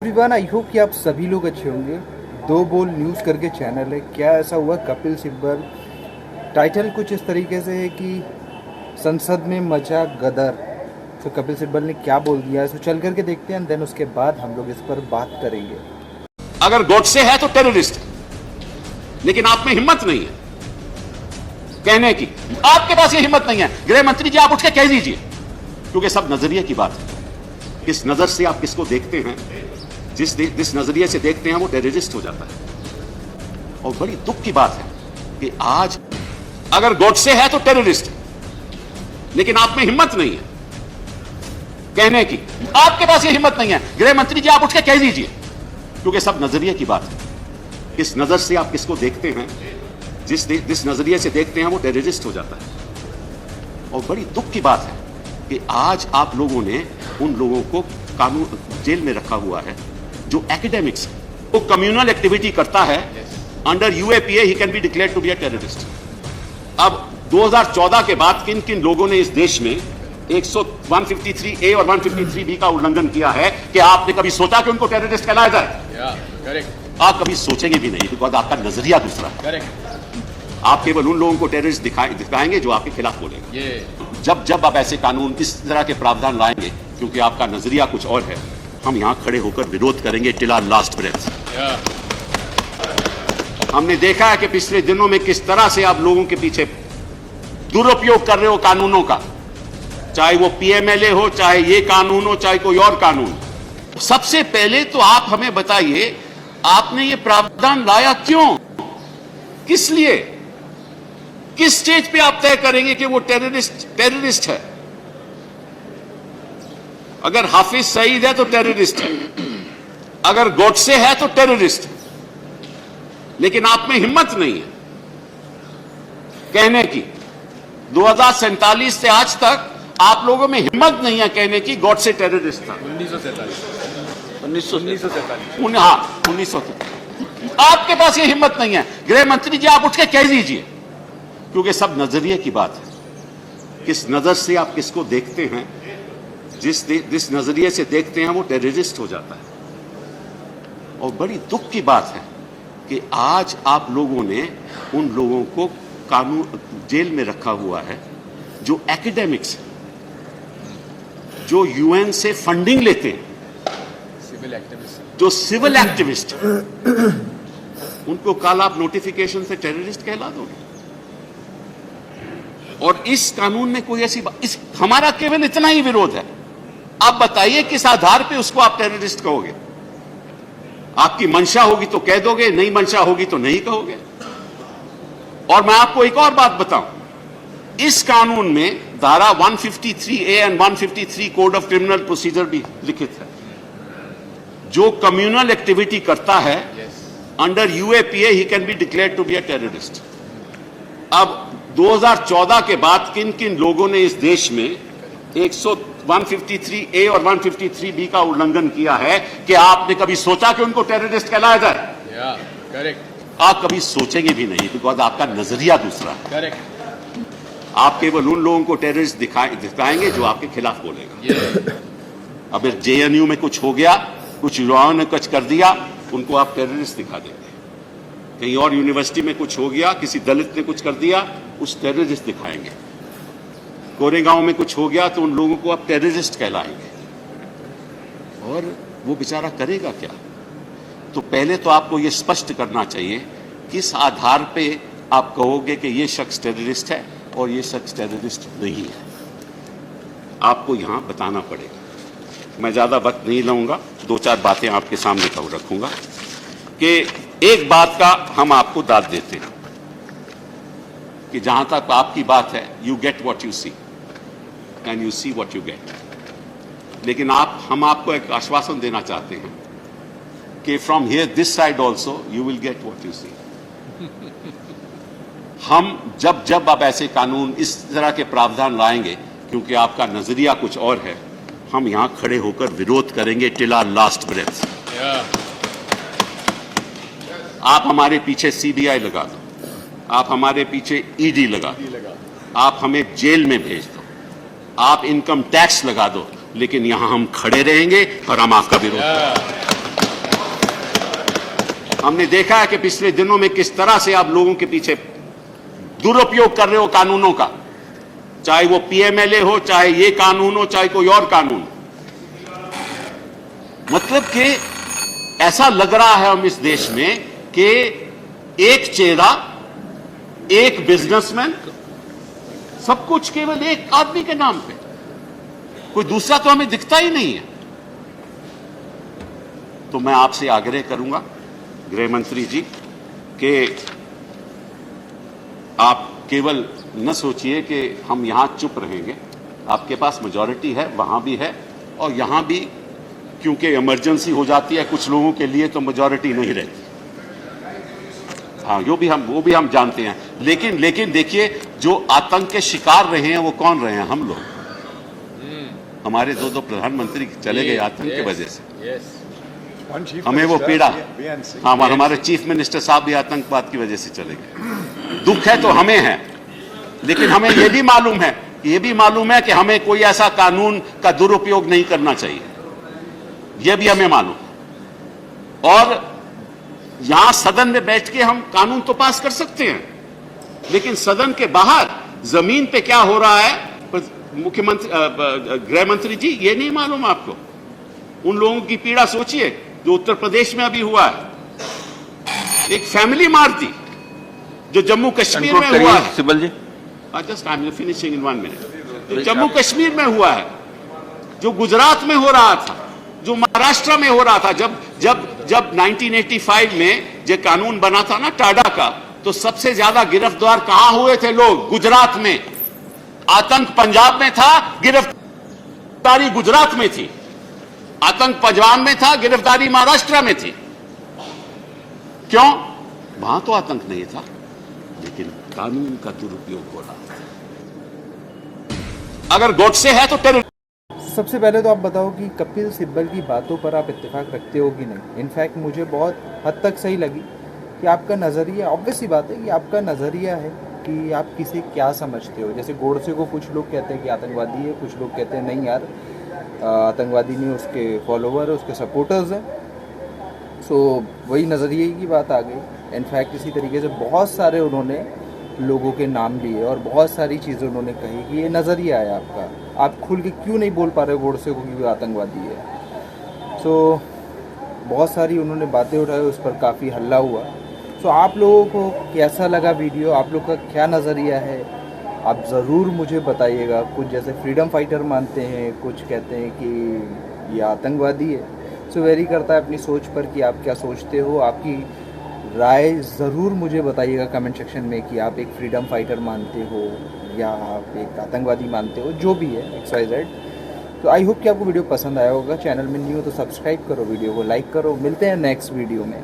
Everyone, I hope कि आप सभी लोग अच्छे होंगे। दो बोल न्यूज़ करके चैनल है। क्या ऐसा हुआ कपिल सिब्बल? टाइटल कुछ इस तरीके से है कि संसद में मचा गदर। तो कपिल सिब्बल ने क्या बोल दिया, इसको चल करके देखते हैं, देन उसके बाद हम लोग इस पर बात करेंगे। अगर गोडसे है तो टेररिस्ट है, लेकिन आप में हिम्मत नहीं है कहने की। आपके पास ये हिम्मत नहीं है। गृह मंत्री जी, आप उठ के कह दीजिए, क्योंकि सब नजरिए की बात है। किस नजर से आप किसको देखते हैं, जिस नजरिए से देखते हैं वो टेररिस्ट हो जाता है। और बड़ी दुख की बात है कि आज अगर गोडसे है तो टेररिस्ट है, लेकिन आप में हिम्मत नहीं है कहने की। आपके पास ये हिम्मत नहीं है। गृह मंत्री जी, आप उठ के कह दीजिए, क्योंकि सब नजरिए की बात है। किस नजर से आप किसको देखते हैं, जिस नजरिए से देखते हैं वो टेररिस्ट हो जाता है। और बड़ी दुख की बात है कि आज आप लोगों ने उन लोगों को कानून जेल में रखा हुआ है जो एकेडमिक्स है, वो कम्युनल एक्टिविटी करता है। Under UAPA he can be declared to be a terrorist. अब 2014 के बाद किन किन लोगों ने इस देश में 153A और 153B का उल्लंघन किया है कि आपने कभी सोचा कि उनको टेररिस्ट कहलाया जाए? करेक्ट। आप कभी सोचेंगे भी नहीं, बिकॉज आपका नजरिया दूसरा है। करेक्ट। आप केवल उन लोगों को टेररिस्ट दिखाएंगे जो आपके खिलाफ बोलेंगे। जब आप ऐसे कानून इस तरह के प्रावधान लाएंगे, क्योंकि आपका नजरिया कुछ और है, हम यहां खड़े होकर विरोध करेंगे टिल आवर लास्ट ब्रेथ। हमने देखा है कि पिछले दिनों में किस तरह से आप लोगों के पीछे दुरुपयोग कर रहे हो कानूनों का, चाहे वो पीएमएलए हो, चाहे ये कानून हो, चाहे कोई और कानून। सबसे पहले तो आप हमें बताइए, आपने ये प्रावधान लाया क्यों, किस लिए, किस स्टेज पे आप तय करेंगे कि वो टेररिस्ट है? अगर हाफिज सईद है तो टेररिस्ट है, अगर गोडसे है तो टेररिस्ट है, लेकिन आप में हिम्मत नहीं है कहने की। 2047 से आज तक आप लोगों में हिम्मत नहीं है कहने की गोडसे टेररिस्ट था। 1947। हाँ, 1947। आपके पास ये हिम्मत नहीं है। गृह मंत्री जी, आप उठ के कह दीजिए, क्योंकि सब नजरिए की बात है। किस नजर से आप किसको देखते हैं, जिस नजरिए से देखते हैं वो टेररिस्ट हो जाता है। और बड़ी दुख की बात है कि आज आप लोगों ने उन लोगों को कानून जेल में रखा हुआ है जो एकेडमिक्स है, जो यूएन से फंडिंग लेते हैं, जो सिविल एक्टिविस्ट है। उनको कल आप नोटिफिकेशन से टेररिस्ट कहला दोगे? और इस कानून में कोई ऐसी हमारा केवल इतना ही विरोध है। आप बताइए किस आधार पे उसको आप टेररिस्ट कहोगे? आपकी मंशा होगी तो कह दोगे, नहीं मंशा होगी तो नहीं कहोगे। और मैं आपको एक और बात बताऊं, इस कानून में धारा 153A and 153 code of criminal procedure भी लिखित है। जो कम्युनल एक्टिविटी करता है, under UAPA he can be declared to be a terrorist. अब 2014 के बाद किन किन लोगों ने इस देश में 153A और 153B का उल्लंघन किया है कि आपने कभी सोचा कि उनको टेररिस्ट कहलाया जाए? करेक्ट। आप कभी सोचेंगे भी नहीं, बिकॉज आपका नजरिया दूसरा है। करेक्ट। आप केवल उन लोगों को टेररिस्ट दिखाएंगे जो आपके खिलाफ बोलेगा। अब जेएनयू में कुछ हो गया, कुछ युवाओं ने कुछ कर दिया, उनको आप टेररिस्ट दिखा देंगे। कहीं और यूनिवर्सिटी में कुछ हो गया, किसी दलित ने कुछ कर दिया, उस टेररिस्ट दिखाएंगे। कोरेगांव में कुछ हो गया तो उन लोगों को आप टेररिस्ट कहलाएंगे। और वो बेचारा करेगा क्या? तो पहले तो आपको ये स्पष्ट करना चाहिए किस आधार पे आप कहोगे कि ये शख्स टेररिस्ट है और ये शख्स टेररिस्ट नहीं है। आपको यहां बताना पड़ेगा। मैं ज्यादा वक्त नहीं लूंगा, 2-4 बातें आपके सामने रखूंगा कि एक बात का हम आपको दाद देते हैं कि जहां तक आपकी बात है, you get what you see and you see what you get. लेकिन हम आपको एक आश्वासन देना चाहते हैं कि from here this side also you will get what you see. हम जब आप ऐसे कानून इस तरह के प्रावधान लाएंगे, क्योंकि आपका नजरिया कुछ और है, हम यहां खड़े होकर विरोध करेंगे टिल आवर लास्ट ब्रेथ। आप हमारे पीछे सीबीआई लगा दो, आप हमारे पीछे ईडी लगा दो, आप हमें जेल में भेज दो, आप इनकम टैक्स लगा दो, लेकिन यहां हम खड़े रहेंगे और हम आपका विरोध करेंगे। हमने देखा है कि पिछले दिनों में किस तरह से आप लोगों के पीछे दुरुपयोग कर रहे हो कानूनों का, चाहे वो पीएमएलए हो, चाहे ये कानून हो, चाहे कोई और कानून। मतलब कि ऐसा लग रहा है हम इस देश में कि एक चेहरा, एक बिजनेसमैन, सब कुछ केवल एक आदमी के नाम पे, कोई दूसरा तो हमें दिखता ही नहीं है। तो मैं आपसे आग्रह करूंगा गृह मंत्री जी कि आप केवल न सोचिए कि हम यहां चुप रहेंगे। आपके पास मेजॉरिटी है, वहां भी है, और यहां भी क्योंकि इमरजेंसी हो जाती है कुछ लोगों के लिए तो मेजॉरिटी नहीं रहती। हाँ, वो भी हम जानते हैं। लेकिन देखिए, जो आतंक के शिकार रहे हैं वो कौन रहे हैं? हम लोग। हमारे दो प्रधानमंत्री चले गए आतंक की वजह से। हमें वो पीड़ा, हाँ, हमारे चीफ मिनिस्टर साहब भी आतंकवाद की वजह से चले गए। दुख है तो हमें है, लेकिन हमें यह भी मालूम है कि हमें कोई ऐसा कानून का दुरुपयोग नहीं करना चाहिए। यह भी हमें मालूम। और यहां सदन में बैठ के हम कानून तो पास कर सकते हैं, लेकिन सदन के बाहर जमीन पे क्या हो रहा है, मुख्यमंत्री, गृह मंत्री जी, ये नहीं मालूम आपको? उन लोगों की पीड़ा सोचिए जो उत्तर प्रदेश में अभी हुआ है। एक फैमिली मार दी जो जम्मू कश्मीर में हुआ है। Sibal ji, just I am finishing in 1 minute. जो जम्मू कश्मीर में हुआ है, जो गुजरात में हो रहा था, जो महाराष्ट्र में हो रहा था। जब 1985 में जो कानून बना था ना टाडा का, तो सबसे ज्यादा गिरफ्तार कहां हुए थे लोग? गुजरात में। आतंक पंजाब में था, गिरफ्तारी गुजरात में थी। आतंक पंजाब में था, गिरफ्तारी महाराष्ट्र में थी। क्यों? वहां तो आतंक नहीं था, लेकिन कानून का दुरुपयोग हो रहा था। अगर गोडसे है तो टेरर। सबसे पहले तो आप बताओ कि कपिल सिब्बल की बातों पर आप इत्तेफाक रखते हो कि नहीं। इनफैक्ट मुझे बहुत हद तक सही लगी कि आपका नज़रिया, ऑब्वियस सी बात है कि आपका नज़रिया है कि आप किसे क्या समझते हो। जैसे गोडसे को कुछ लोग कहते हैं कि आतंकवादी है, कुछ लोग कहते हैं नहीं यार आतंकवादी नहीं, उसके फॉलोवर, उसके सपोर्टर्स हैं। सो वही नज़रिए की बात आ गई। इनफैक्ट इसी तरीके से बहुत सारे उन्होंने लोगों के नाम लिए और बहुत सारी चीज़ें उन्होंने कही कि ये नज़रिया है आपका। आप खुल के क्यों नहीं बोल पा रहे गोडसे को कि वो आतंकवादी है? सो बहुत सारी उन्होंने बातें उठाई, उस पर काफ़ी हल्ला हुआ। सो आप लोगों को कैसा लगा वीडियो? आप लोग का क्या नज़रिया है? आप ज़रूर मुझे बताइएगा। कुछ जैसे फ्रीडम फाइटर मानते हैं, कुछ कहते हैं कि ये आतंकवादी है। सो वेरी करता है अपनी सोच पर कि आप क्या सोचते हो। आपकी राय ज़रूर मुझे बताइएगा कमेंट सेक्शन में कि आप एक फ्रीडम फाइटर मानते हो या आप एक आतंकवादी मानते हो, जो भी है XYZ। तो आई होप कि आपको वीडियो पसंद आया होगा। चैनल में न्यू हो तो सब्सक्राइब करो, वीडियो को लाइक करो। मिलते हैं नेक्स्ट वीडियो में।